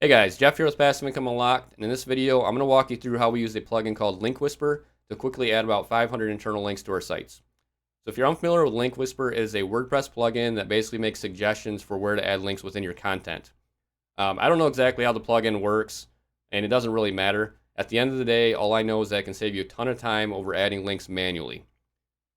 Hey guys, Jeff here with Passive Income Unlocked, and in this video I'm going to walk you through how we use a plugin called Link Whisper to quickly add about 500 internal links to our sites. So if you're unfamiliar with Link Whisper, it is a WordPress plugin that basically makes suggestions for where to add links within your content. I don't know exactly how the plugin works, and it doesn't really matter. At the end of the day, all I know is that it can save you a ton of time over adding links manually.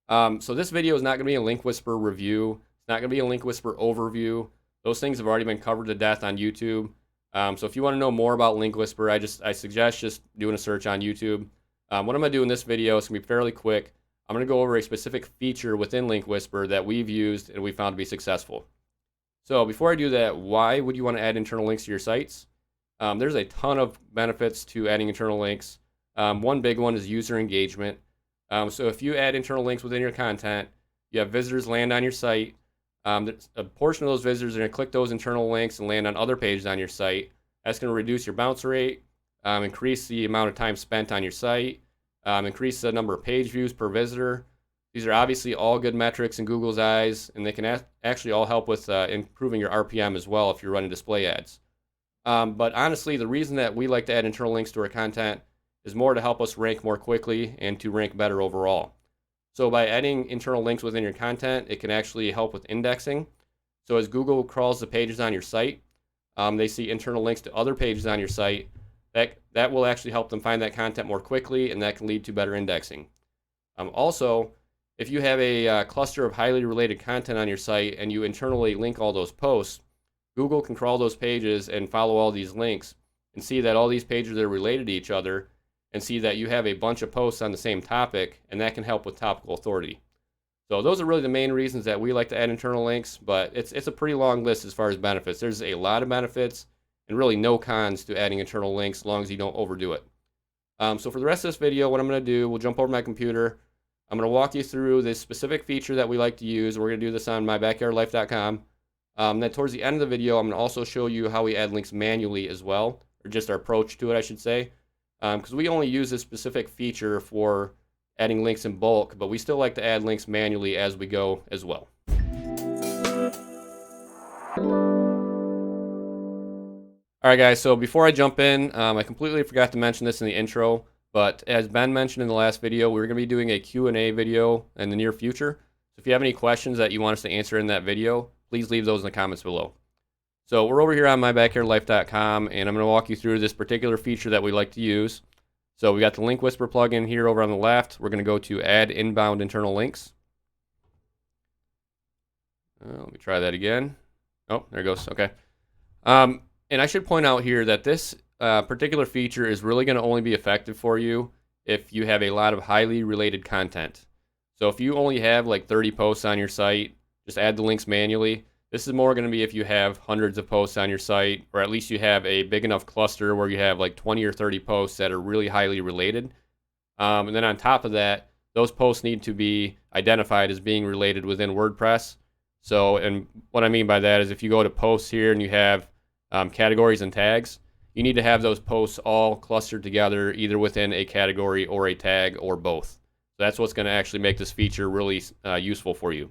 So this video is not going to be a Link Whisper review. It's not going to be a Link Whisper overview. Those things have already been covered to death on YouTube. So if you want to know more about Link Whisper, I suggest just doing a search on YouTube. What I'm going to do in this video is going to be fairly quick. I'm going to go over a specific feature within Link Whisper that we've used and we found to be successful. So before I do that, why would you want to add internal links to your sites? There's a ton of benefits to adding internal links. One big one is user engagement. So if you add internal links within your content, you have visitors land on your site. A portion of those visitors are going to click those internal links and land on other pages on your site. That's going to reduce your bounce rate, increase the amount of time spent on your site, increase the number of page views per visitor. These are obviously all good metrics in Google's eyes, and they can actually all help with improving your RPM as well if you're running display ads. But honestly, the reason that we like to add internal links to our content is more to help us rank more quickly and to rank better overall. So by adding internal links within your content, it can actually help with indexing. So as Google crawls the pages on your site, they see internal links to other pages on your site. That will actually help them find that content more quickly, and that can lead to better indexing. Also, if you have a cluster of highly related content on your site and you internally link all those posts, Google can crawl those pages and follow all these links and see that all these pages are related to each other, and see that you have a bunch of posts on the same topic, and that can help with topical authority. So those are really the main reasons that we like to add internal links, but it's a pretty long list as far as benefits. There's a lot of benefits and really no cons to adding internal links as long as you don't overdo it. So for the rest of this video, what I'm going to do, we'll jump over my computer. I'm going to walk you through this specific feature that we like to use. We're going to do this on mybackyardlife.com. Then towards the end of the video, I'm going to also show you how we add links manually as well, or just our approach to it, I should say. Because we only use this specific feature for adding links in bulk, but we still like to add links manually as we go as well. Alright guys, so before I jump in, I completely forgot to mention this in the intro, but as Ben mentioned in the last video, we're going to be doing a Q&A video in the near future. So if you have any questions that you want us to answer in that video, please leave those in the comments below. So we're over here on mybackyardlife.com, and I'm going to walk you through this particular feature that we like to use. So we got the Link Whisper plugin here over on the left. We're going to go to Add Inbound Internal Links. Let me try that again. Oh, there it goes. Okay. And I should point out here that this particular feature is really going to only be effective for you if you have a lot of highly related content. So if you only have like 30 posts on your site, just add the links manually. This is more going to be if you have hundreds of posts on your site, or at least you have a big enough cluster where you have like 20 or 30 posts that are really highly related. And then on top of that, those posts need to be identified as being related within WordPress. So, and what I mean by that is if you go to posts here and you have categories and tags, you need to have those posts all clustered together either within a category or a tag or both. So that's what's going to actually make this feature really useful for you.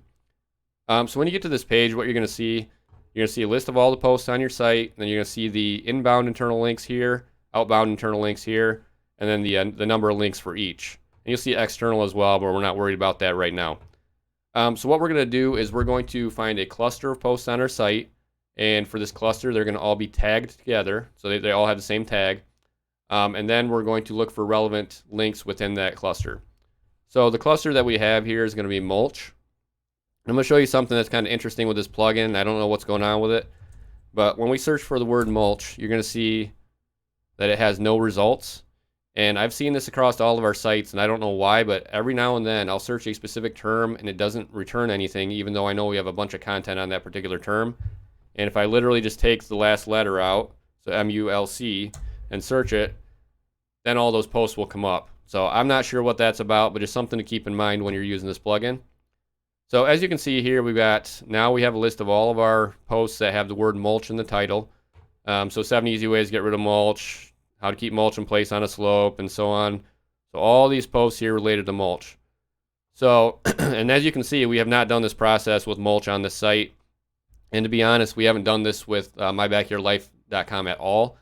So when you get to this page, what you're going to see a list of all the posts on your site, and then you're going to see the inbound internal links here, outbound internal links here, and then the number of links for each. And you'll see external as well, but we're not worried about that right now. So what we're going to do is we're going to find a cluster of posts on our site, and for this cluster, they're going to all be tagged together, so they all have the same tag. And then we're going to look for relevant links within that cluster. So the cluster that we have here is going to be mulch. I'm going to show you something that's kind of interesting with this plugin. I don't know what's going on with it, but when we search for the word mulch, you're going to see that it has no results. And I've seen this across all of our sites, and I don't know why, but every now and then I'll search a specific term and it doesn't return anything, even though I know we have a bunch of content on that particular term. And if I literally just take the last letter out, so MULC, and search it, then all those posts will come up. So I'm not sure what that's about, but just something to keep in mind when you're using this plugin. So as you can see here, now we have a list of all of our posts that have the word mulch in the title. So 7 easy ways to get rid of mulch, how to keep mulch in place on a slope, and so on. So all these posts here related to mulch. So, and as you can see, we have not done this process with mulch on this site. And to be honest, we haven't done this with mybackyardlife.com at all.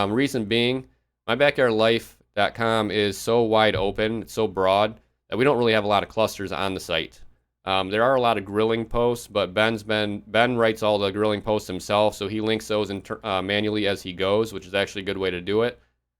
Reason being, mybackyardlife.com is so wide open, it's so broad, that we don't really have a lot of clusters on the site. There are a lot of grilling posts, but Ben writes all the grilling posts himself, so he links those manually as he goes, which is actually a good way to do it.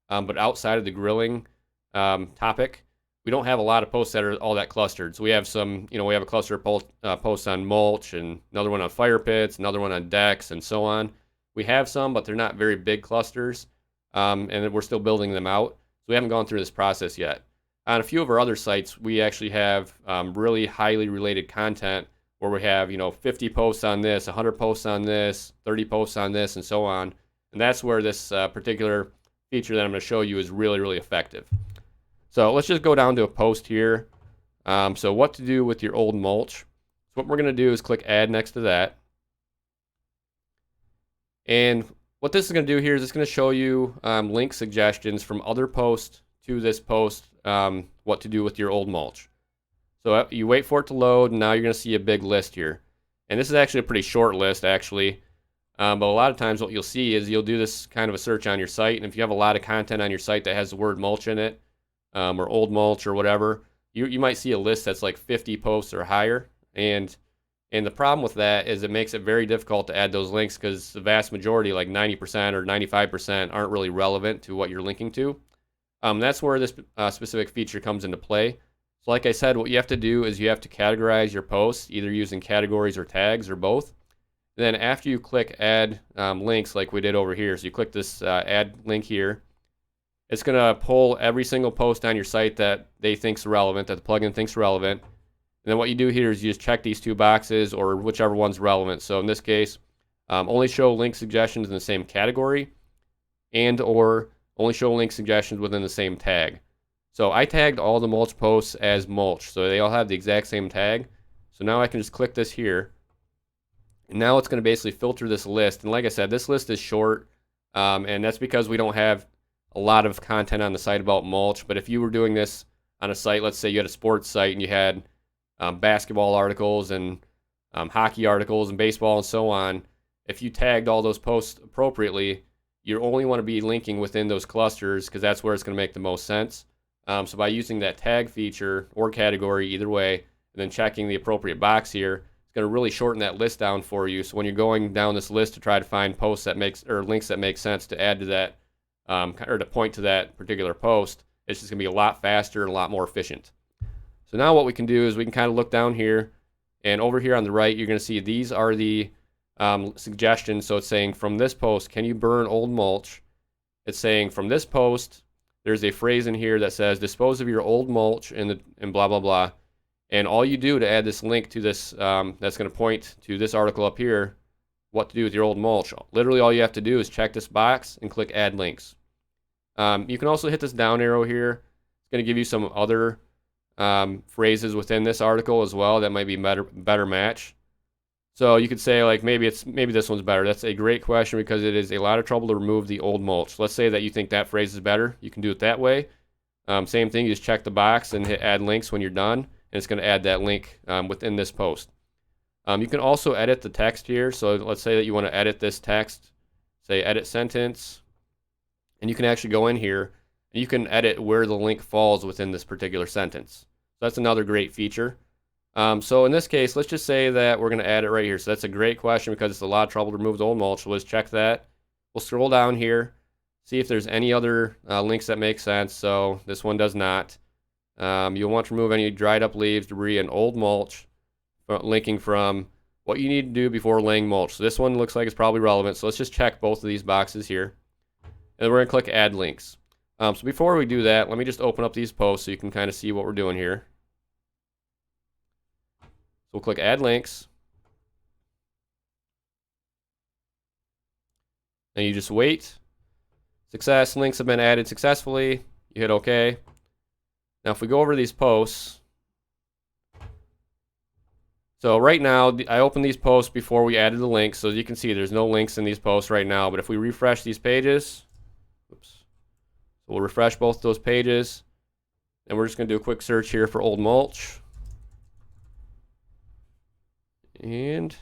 But outside of the grilling topic, we don't have a lot of posts that are all that clustered. So we have some, we have a cluster of posts on mulch, and another one on fire pits, another one on decks, and so on. We have some, but they're not very big clusters, and we're still building them out. So we haven't gone through this process yet. On a few of our other sites, we actually have really highly related content where we have, 50 posts on this, 100 posts on this, 30 posts on this, and so on. And that's where this particular feature that I'm going to show you is really, really effective. So let's just go down to a post here. So what to do with your old mulch. So what we're going to do is click add next to that. And what this is going to do here is it's going to show you link suggestions from other posts to this post, what to do with your old mulch. So you wait for it to load, and now you're going to see a big list here. And this is actually a pretty short list, actually. But a lot of times what you'll see is you'll do this kind of a search on your site, and if you have a lot of content on your site that has the word mulch in it, or old mulch or whatever, you might see a list that's like 50 posts or higher. And the problem with that is it makes it very difficult to add those links because the vast majority, like 90% or 95%, aren't really relevant to what you're linking to. That's where this specific feature comes into play. So like I said, what you have to do is you have to categorize your posts, either using categories or tags or both. And then after you click add links like we did over here, so you click this add link here, it's going to pull every single post on your site that they think's relevant, that the plugin thinks relevant. And then what you do here is you just check these two boxes or whichever one's relevant. So in this case, only show link suggestions in the same category, and or only show link suggestions within the same tag. So I tagged all the mulch posts as mulch, so they all have the exact same tag. So now I can just click this here, and now it's going to basically filter this list. And like I said, this list is short, and that's because we don't have a lot of content on the site about mulch. But if you were doing this on a site, let's say you had a sports site and you had basketball articles and hockey articles and baseball and so on, if you tagged all those posts appropriately, you only want to be linking within those clusters because that's where it's going to make the most sense. So by using that tag feature or category, either way, and then checking the appropriate box here, it's going to really shorten that list down for you. So when you're going down this list to try to find posts that links that make sense to add to that, or to point to that particular post, it's just going to be a lot faster and a lot more efficient. So now what we can do is we can kind of look down here, and over here on the right, you're going to see these are the suggestions. So it's saying from this post, can you burn old mulch? It's saying from this post, there's a phrase in here that says dispose of your old mulch and blah, blah, blah. And all you do to add this link to this, that's going to point to this article up here, what to do with your old mulch. Literally all you have to do is check this box and click add links. You can also hit this down arrow here. It's going to give you some other phrases within this article as well that might be better match. So you could say like maybe this one's better. That's a great question because it is a lot of trouble to remove the old mulch. Let's say that you think that phrase is better. You can do it that way. Same thing, you just check the box and hit add links when you're done, and it's going to add that link within this post. You can also edit the text here. So let's say that you want to edit this text, say edit sentence, and you can actually go in here and you can edit where the link falls within this particular sentence. So that's another great feature. So in this case, let's just say that we're going to add it right here. So that's a great question because it's a lot of trouble to remove the old mulch. So let's check that. We'll scroll down here, see if there's any other links that make sense. So this one does not. You'll want to remove any dried up leaves, debris, and old mulch, linking from what you need to do before laying mulch. So this one looks like it's probably relevant. So let's just check both of these boxes here. And we're going to click add links. So before we do that, let me just open up these posts so you can kind of see what we're doing here. We'll click add links. And you just wait. Success, links have been added successfully. You hit OK. Now if we go over these posts, so right now I opened these posts before we added the links, so as you can see there's no links in these posts right now, but if we refresh these pages, oops, so we'll refresh both those pages, and we're just going to do a quick search here for old mulch. And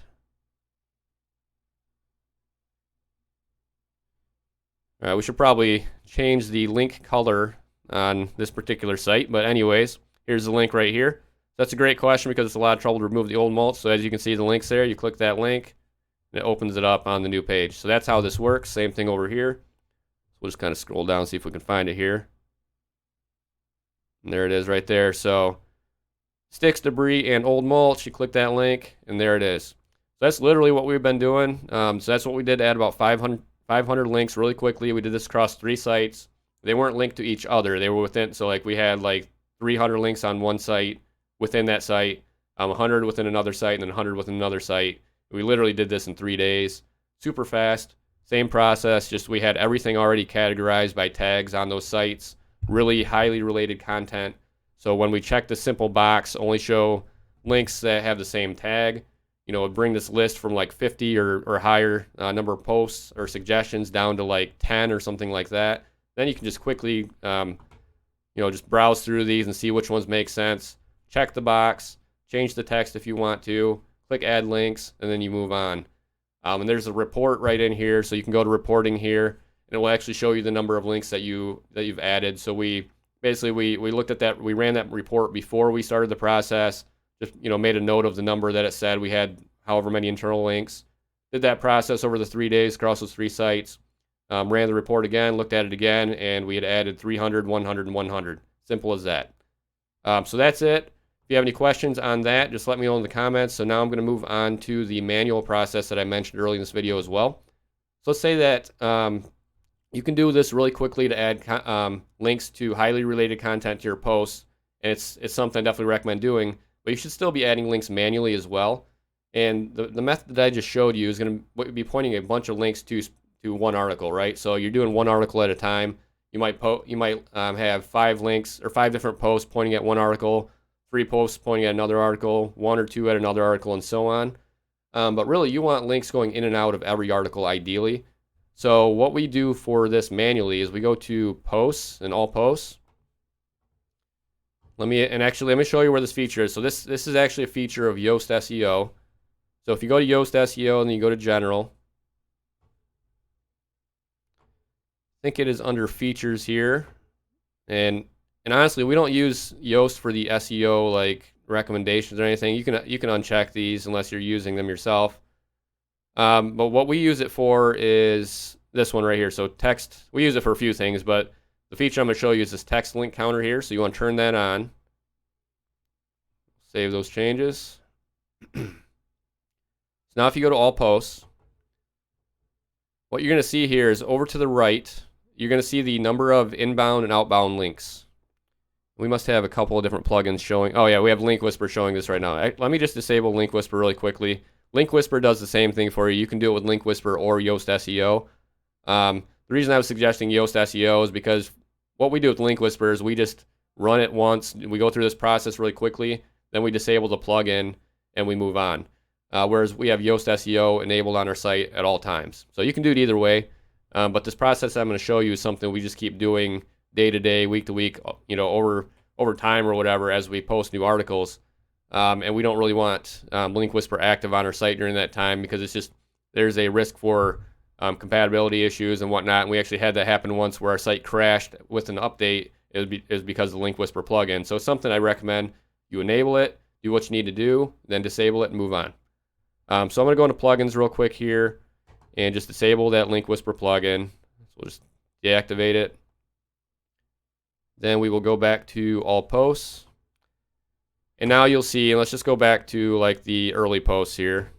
We should probably change the link color on this particular site, but anyways, here's the link right here. That's a great question because it's a lot of trouble to remove the old mulch. So as you can see, the link's there. You click that link, and it opens it up on the new page. So that's how this works. Same thing over here. We'll just kind of scroll down, see if we can find it here. And there it is right there. So sticks, debris, and old mulch. You click that link, and there it is. So that's literally what we've been doing. So that's what we did, add about 500 links really quickly. We did this across 3 sites. They weren't linked to each other. They were within, so like we had like 300 links on one site within that site, 100 within another site, and then 100 within another site. We literally did this in 3 days. Super fast. Same process, just we had everything already categorized by tags on those sites. Really highly related content. So when we check the simple box, only show links that have the same tag, you know, bring this list from like 50 or higher number of posts or suggestions down to like 10 or something like that. Then you can just quickly, you know, just browse through these and see which ones make sense. Check the box, change the text if you want to, click add links, and then you move on. And there's a report right in here, so you can go to reporting here, and it will actually show you the number of links that you've added. So we basically we looked at that, we ran that report before we started the process. Just, you know, made a note of the number that it said we had, however many internal links. Did that process over the 3 days across those 3 sites. Ran the report again, looked at it again, and we had added 300, 100, and 100. Simple as that. So that's it. If you have any questions on that, just let me know in the comments. So now I'm going to move on to the manual process that I mentioned earlier in this video as well. So let's say that you can do this really quickly to add links to highly related content to your posts, and it's something I definitely recommend doing, but you should still be adding links manually as well. And the method that I just showed you is going to be pointing a bunch of links to one article, right? So you're doing one article at a time. You might have 5 links or 5 different posts pointing at one article, 3 posts pointing at another article, 1 or 2 at another article, and so on. But really, you want links going in and out of every article ideally. So what we do for this manually is we go to posts and all posts. Let me show you where this feature is. So this is actually a feature of Yoast SEO. So if you go to Yoast SEO and then you go to general, I think it is under features here. And honestly, we don't use Yoast for the SEO like recommendations or anything. You can uncheck these unless you're using them yourself. But what we use it for is this one right here. So text, we use it for a few things, but the feature I'm going to show you is this text link counter here. So you want to turn that on. Save those changes. So now if you go to all posts, what you're going to see here is over to the right, you're going to see the number of inbound and outbound links. We must have a couple of different plugins showing. Oh yeah, we have Link Whisper showing this right now. Let me just disable Link Whisper really quickly. Link Whisper does the same thing for you. You can do it with Link Whisper or Yoast SEO. The reason I was suggesting Yoast SEO is because what we do with Link Whisper is we just run it once. We go through this process really quickly. Then we disable the plugin and we move on. Whereas we have Yoast SEO enabled on our site at all times. So you can do it either way. But this process I'm going to show you is something we just keep doing day to day, week to week, you know, over time or whatever as we post new articles. And we don't really want Link Whisper active on our site during that time because it's just, there's a risk for compatibility issues and whatnot. And we actually had that happen once where our site crashed with an update. It was because of the Link Whisper plugin. So it's something I recommend you enable it, do what you need to do, then disable it and move on. So I'm going to go into plugins real quick here and just disable that Link Whisper plugin. So we'll just deactivate it. Then we will go back to all posts. And now you'll see, and let's just go back to like the early posts here.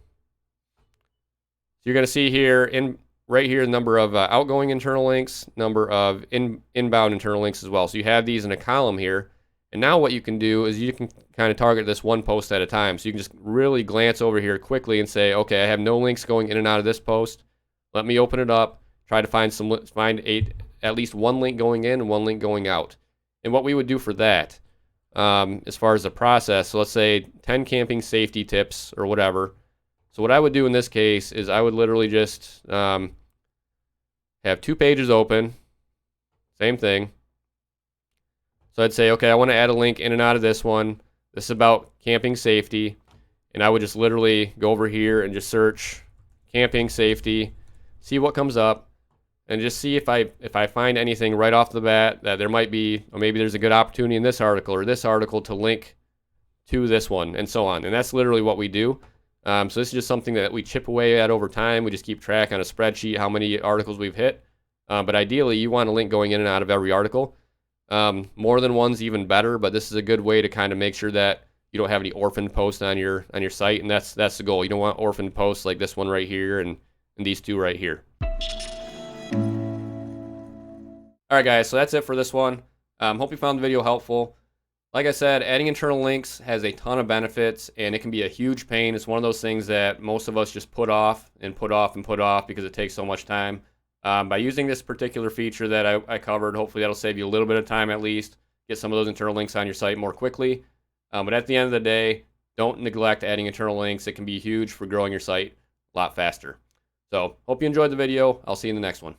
So you're going to see here, right here, the number of outgoing internal links, number of inbound internal links as well. So you have these in a column here. And now what you can do is you can kind of target this one post at a time. So you can just really glance over here quickly and say, okay, I have no links going in and out of this post. Let me open it up, try to find at least 1 link going in and 1 link going out. And what we would do for that, as far as the process, so let's say 10 camping safety tips or whatever. So what I would do in this case is I would literally just have 2 pages open, same thing. So I'd say, okay, I want to add a link in and out of this one. This is about camping safety. And I would just literally go over here and just search camping safety, see what comes up. and just see if I find anything right off the bat that there might be, or maybe there's a good opportunity in this article or this article to link to this one, and so on. And that's literally what we do. So this is just something that we chip away at over time. We just keep track on a spreadsheet how many articles we've hit. But ideally, you want a link going in and out of every article. More than one's even better, but this is a good way to kind of make sure that you don't have any orphaned posts on your site, and that's the goal. You don't want orphaned posts like this one right here and these two right here. All right, guys, so that's it for this one. Hope you found the video helpful. Like I said, adding internal links has a ton of benefits, and it can be a huge pain. It's one of those things that most of us just put off and put off and put off because it takes so much time. By using this particular feature that I covered, hopefully that'll save you a little bit of time at least, get some of those internal links on your site more quickly. But at the end of the day, don't neglect adding internal links. It can be huge for growing your site a lot faster. So, hope you enjoyed the video. I'll see you in the next one.